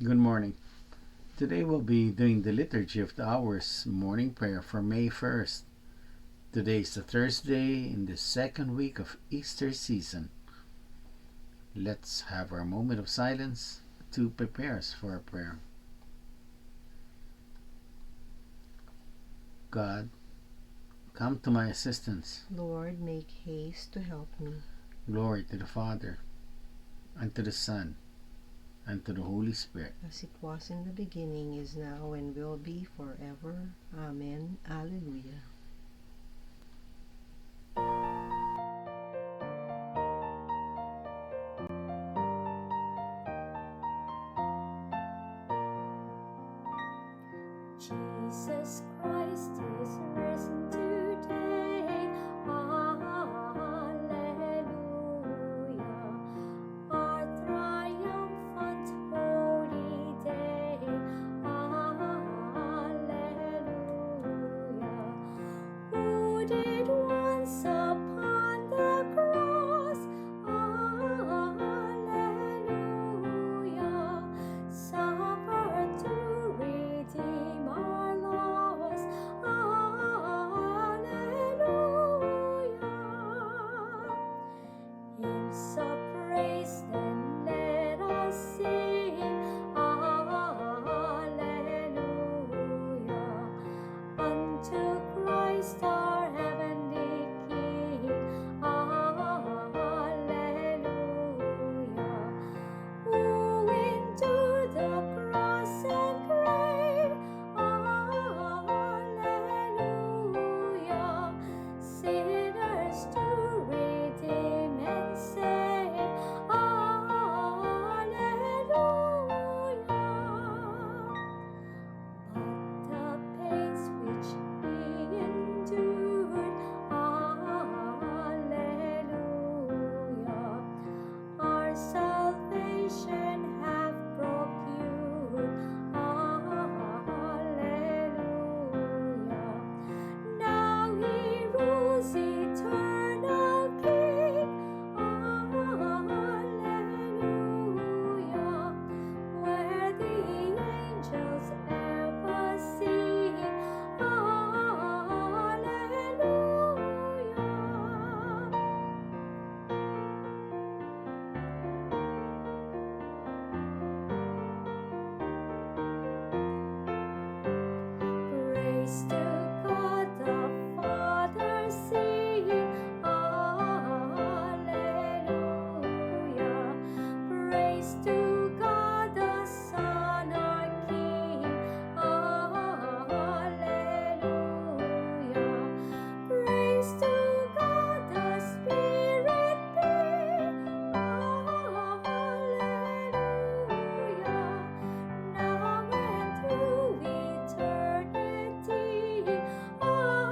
Good morning. Today we'll be doing the Liturgy of the Hours morning prayer for May 1st. Today is the Thursday in the second week of Easter season. Let's have our moment of silence to prepare us for our prayer. God, come to my assistance. Lord, make haste to help me. Glory to the Father, and to the Son, and to the Holy Spirit. As it was in the beginning, is now, and will be forever. Amen. Alleluia. Jesus Christ is risen today. Alleluia. Our triumphant holy day. Alleluia. Who did once upon the cross. Alleluia. Suffer to redeem our loss. Alleluia. Hymns of praise, then let us sing. Alleluia. Unto Christ our heavenly King. Alleluia. Who endured the cross and grave. Alleluia. Sinners to redeem and save. Alleluia. But the pains which he endured. Alleluia. Our salvation hath procured. Alleluia. Now he rules eternal King. Alleluia. Where the angels ever sing. Alleluia. Praise to God the Father, sing. Alleluia. Praise to God the Son, our King. Alleluia. Praise to God the Spirit be. Alleluia. Now and through eternity. Alleluia.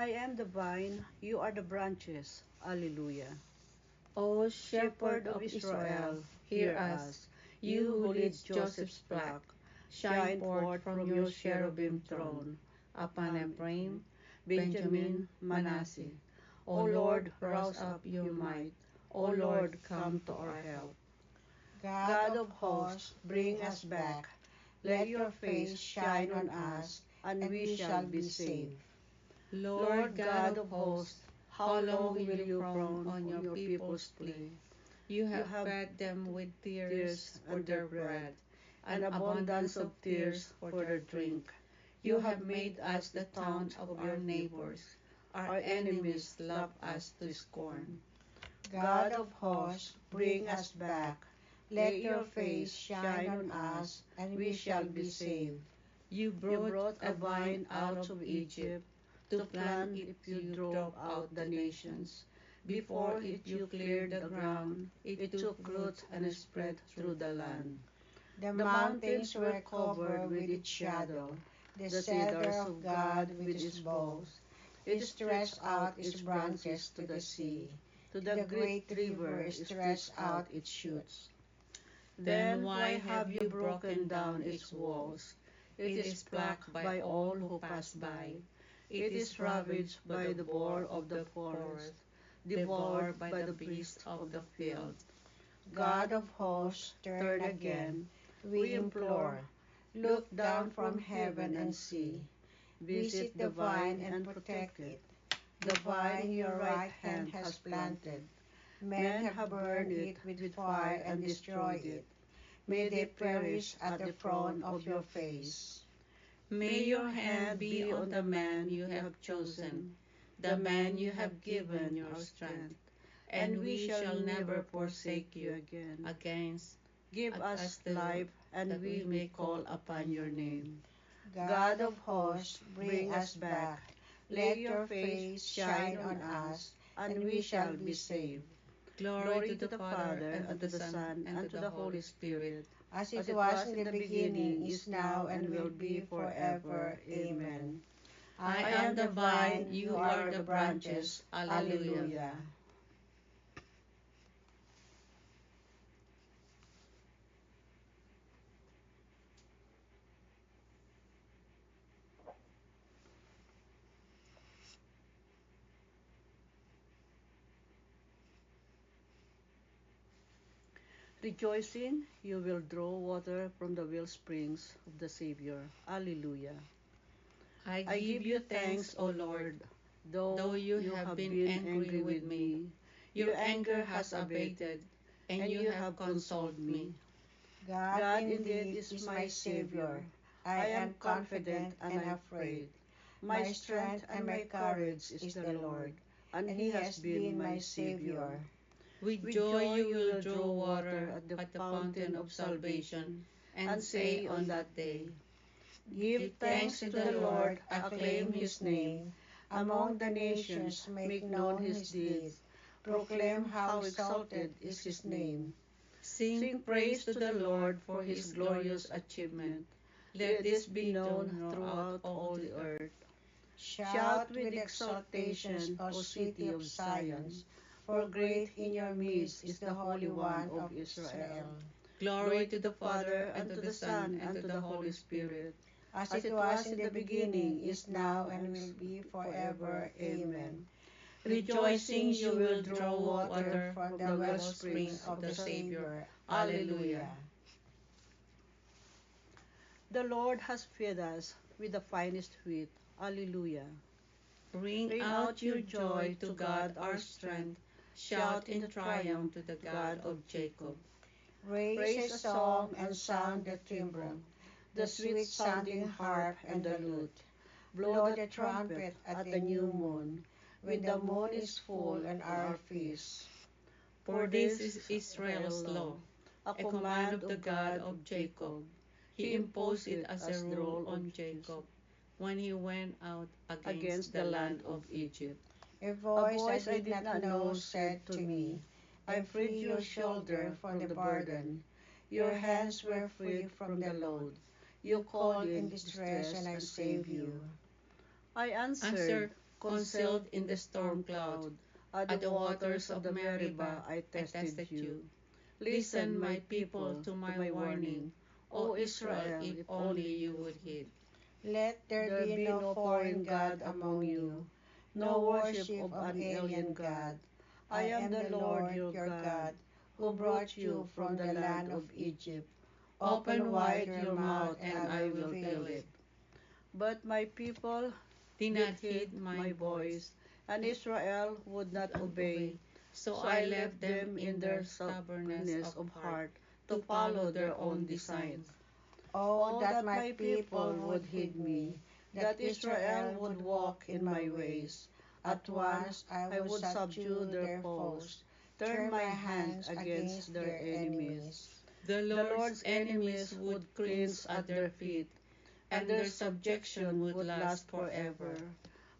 I am the vine, you are the branches. Alleluia. O Shepherd of Israel, hear us. You who lead Joseph's flock, shine forth from your cherubim throne upon Ephraim, Benjamin, Manasseh. O Lord, rouse up your might. O Lord, come to our help. God of hosts, bring us back. Let your face shine on us, and we shall be saved. Lord God of hosts, how long will you frown on your people's plea? You have fed them with tears for their bread, and abundance of tears for their drink. You have made us the taunt of our neighbors. Our enemies laugh us to scorn. God of hosts, bring us back. Let your face shine on us, and we shall be saved. You brought a vine out of Egypt to plant if you drove out the nations. Before it you cleared the ground, it took root and spread through the land. The mountains were covered with its shadow, the cedars of God with its boughs. It stretched out its branches to the sea. To the great river stretched out its shoots. Then why have you broken down its walls? It is plucked by all who pass by. It is ravaged by the boar of the forest, devoured by the beasts of the field. God of hosts, turn again, we implore. Look down from heaven and see. Visit the vine and protect it. The vine your right hand has planted. Men have burned it with fire and destroyed it. May they perish at the front of your face. May your hand be on the man you have chosen, the man you have given your strength, and we shall never forsake you against. Give us life, and we may call upon your name. God God of hosts, bring us back. Let your face shine on us, and we shall be saved. Glory to the Father, and to the Son, and to the Holy Spirit, as it was in the beginning, is now, and will be forever. Amen. I am the vine, you are the branches. Alleluia. Rejoicing, you will draw water from the well springs of the Savior. Alleluia. I give you thanks, O Lord, though you have been angry with me. Your anger has abated, and you have consoled me. God indeed is my Savior. I am confident and afraid. My strength and my courage is the Lord, and He has been my Savior. With joy you will draw water at the fountain of salvation, and say on that day, Give thanks to the Lord, acclaim His name. Among the nations make known His deeds. Proclaim how exalted is His name. Sing praise to the Lord for His glorious achievement. Let this be known throughout all the earth. Shout with exultation, O city of Zion, for great in your midst is the Holy One of Israel. Glory to the Father, and to the Son, and to the Holy Spirit, As it was in the beginning, is now, and will be forever. Amen. Rejoicing you will draw water from the wellspring of the Savior. Alleluia. The Lord has fed us with the finest wheat. Alleluia. Bring out your joy to God our strength. Shout in triumph to the God of Jacob. Raise a song and sound the timbrel, the sweet-sounding harp and the lute. Blow the trumpet at the new moon, when the moon is full and our feast. For this is Israel's law, a command of the God of Jacob. He imposed it as a rule on Jacob when he went out against the land of Egypt. A voice I did not know said to me, I freed your shoulder from the burden. Your hands were free from the load. You called in distress, and I saved you. I answered, Answer, concealed in the storm cloud, at the waters of Meribah I tested you. Listen, my people, to my warning. O Israel, if only you would heed. Let there be no foreign God among you, no worship of an alien God. I am the Lord your God, who brought you from the land of Egypt. Open wide your mouth, and I will fill it. But my people Did not heed my voice, and Israel would not obey. so I left them in their stubbornness of heart to follow their own designs. Oh, that my people would heed me, that Israel would walk in my ways. At once I would subdue their foes, turn my hands against their enemies. The Lord's enemies would cringe at their feet, and their subjection would last forever.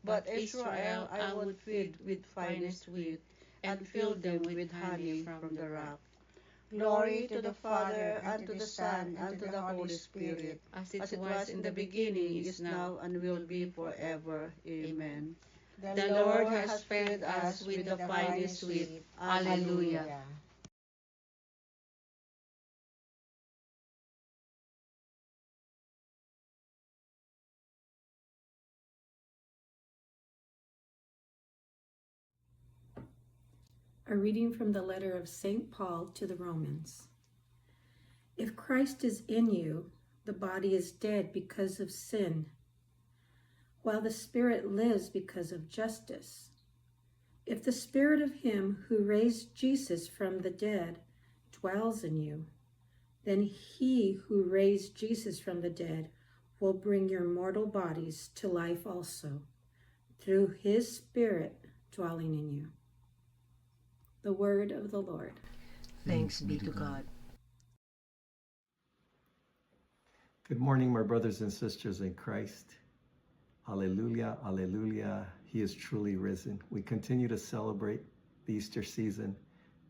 But Israel I would feed with finest wheat, and fill them with honey from the rock. Glory to the Father, and to the Son, and to the Holy Spirit, As it was in the beginning, is now, and will be forever. Amen. The Lord has fed us with the finest sweet. Alleluia. A reading from the letter of St. Paul to the Romans. If Christ is in you, the body is dead because of sin, while the Spirit lives because of justice. If the Spirit of him who raised Jesus from the dead dwells in you, then he who raised Jesus from the dead will bring your mortal bodies to life also, through his Spirit dwelling in you. The word of the Lord. Thanks be to God. Good morning, my brothers and sisters in Christ. Alleluia, alleluia. He is truly risen. We continue to celebrate the Easter season.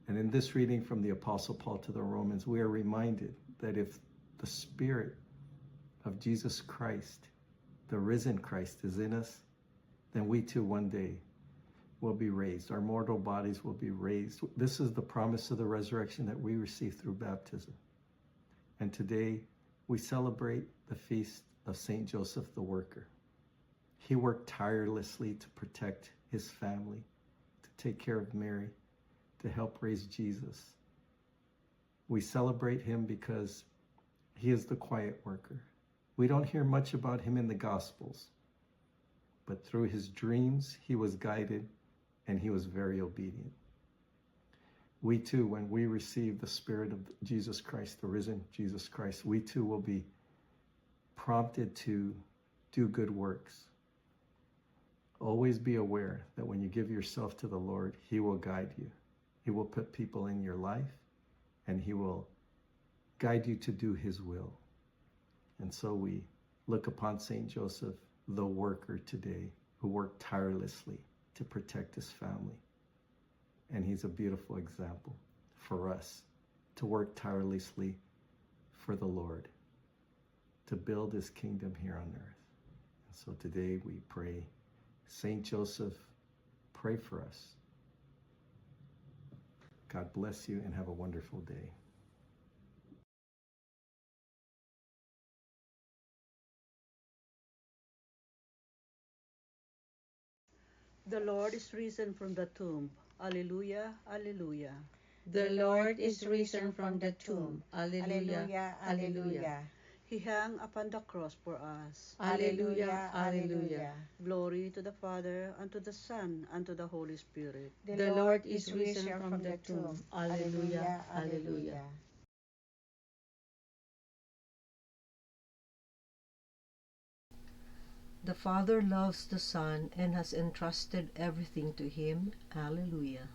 And in this reading from the Apostle Paul to the Romans, we are reminded that if the Spirit of Jesus Christ, the risen Christ, is in us, then we too one day will be raised. Our mortal bodies will be raised. This is the promise of the resurrection that we receive through baptism. And today we celebrate the feast of Saint Joseph the Worker. He worked tirelessly to protect his family, to take care of Mary, to help raise Jesus. We celebrate him because he is the quiet worker. We don't hear much about him in the Gospels, but through his dreams, he was guided and he was very obedient. We too, when we receive the Spirit of Jesus Christ, the risen Jesus Christ, we too will be prompted to do good works. Always be aware that when you give yourself to the Lord, he will guide you. He will put people in your life and he will guide you to do his will. And so we look upon Saint Joseph, the worker today, who worked tirelessly to protect his family. And he's a beautiful example for us to work tirelessly for the Lord, to build his kingdom here on earth. And so today we pray, Saint Joseph, pray for us. God bless you and have a wonderful day. The Lord is risen from the tomb. Alleluia, alleluia. The Lord is risen from the tomb. Alleluia. Alleluia. He hung upon the cross for us. Alleluia. Alleluia. Glory to the Father, and to the Son, and to the Holy Spirit. The Lord is risen from the tomb. Alleluia. Alleluia. The Father loves the Son and has entrusted everything to him. Alleluia.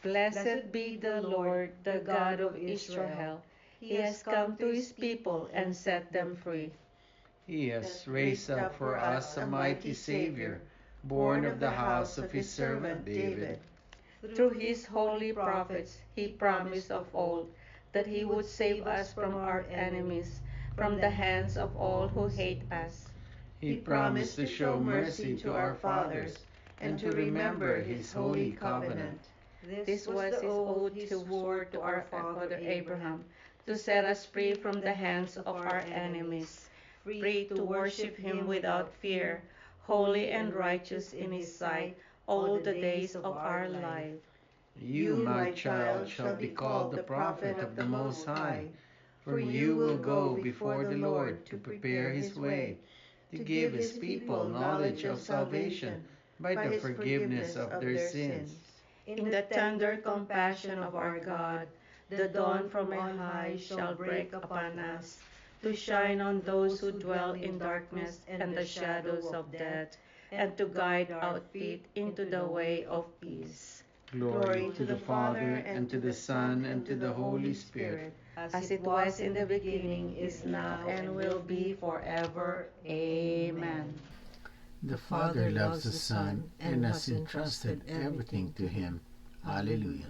Blessed be the Lord, the God of Israel. He has come to his people and set them free. He has raised up for us a mighty Savior, born of the house of his servant David. Through his holy prophets, he promised of old that he would save us from our enemies, from the hands of all who hate us. He promised to show mercy to our fathers and to remember his holy covenant. This was the oath he swore to our father Abraham, to set us free from the hands of our enemies, free to worship him without fear, holy and righteous in his sight all the days of our life. You, my child, shall be called the prophet of the Most High, for you will go before the Lord to prepare his way, to give his people knowledge of salvation by the forgiveness of their sins. In the tender compassion of our God, the dawn from on high shall break upon us, to shine on those who dwell in darkness and the shadows of death, and to guide our feet into the way of peace. Glory to the Father, and to the Son, and to the Holy Spirit, as it was in the beginning, is now, and will be forever. Amen. The Father loves the Son and has entrusted everything to him. Alleluia.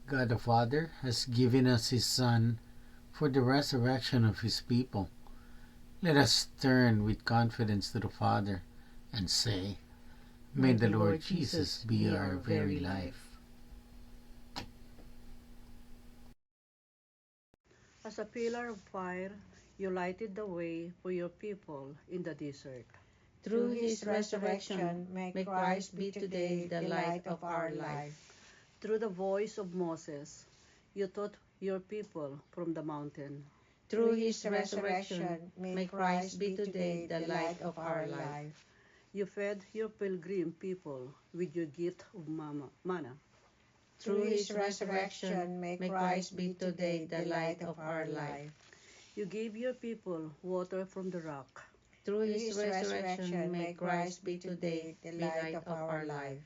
God the Father has given us his Son for the resurrection of his people. Let us turn with confidence to the Father and say, May the Lord Jesus be our very life. As a pillar of fire, you lighted the way for your people in the desert. Through his resurrection, may Christ be today the light of our life. Through the voice of Moses, you taught your people from the mountain. Through his resurrection, may Christ be today the light of our life. You fed your pilgrim people with your gift of manna. Through his resurrection, may Christ be today the light of our life. You gave your people water from the rock. Through his resurrection, may Christ be today the light of our life.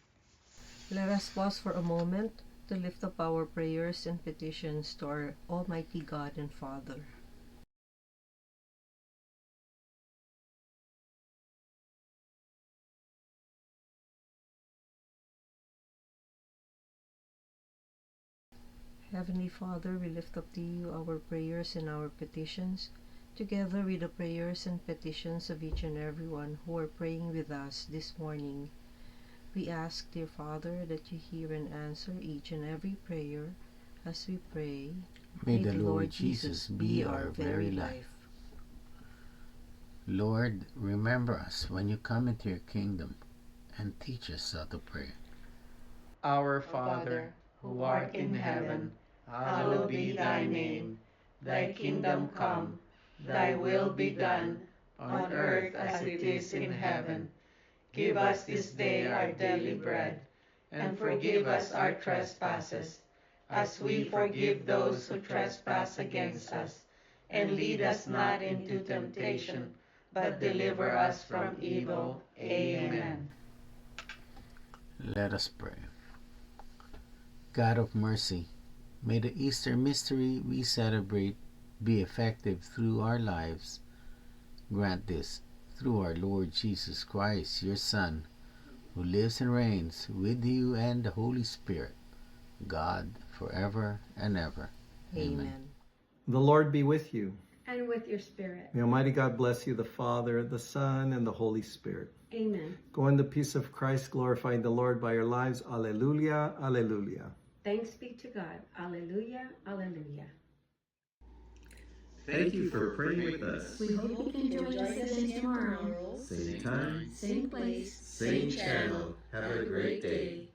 Let us pause for a moment to lift up our prayers and petitions to our Almighty God and Father. Heavenly Father, we lift up to you our prayers and our petitions, together with the prayers and petitions of each and every one who are praying with us this morning. We ask, dear Father, that you hear and answer each and every prayer as we pray. May the Lord Jesus be our very life. Lord, remember us when you come into your kingdom and teach us how to pray. Our Father, who art in heaven, hallowed be thy name. Thy kingdom come, thy will be done, on earth as it is in heaven. Give us this day our daily bread, and forgive us our trespasses, as we forgive those who trespass against us. And lead us not into temptation, but deliver us from evil. Amen. Let us pray. God of mercy, may the Easter mystery we celebrate be effective through our lives. Grant this through our Lord Jesus Christ, your Son, who lives and reigns with you and the Holy Spirit, God, forever and ever. Amen. The Lord be with you. And with your spirit. May Almighty God bless you, the Father, the Son, and the Holy Spirit. Amen. Go in the peace of Christ, glorifying the Lord by your lives. Alleluia, alleluia. Thanks be to God. Alleluia, alleluia. Thank you for praying with us. We hope you can join us again tomorrow. Same time, Same place. same channel. Have a great day.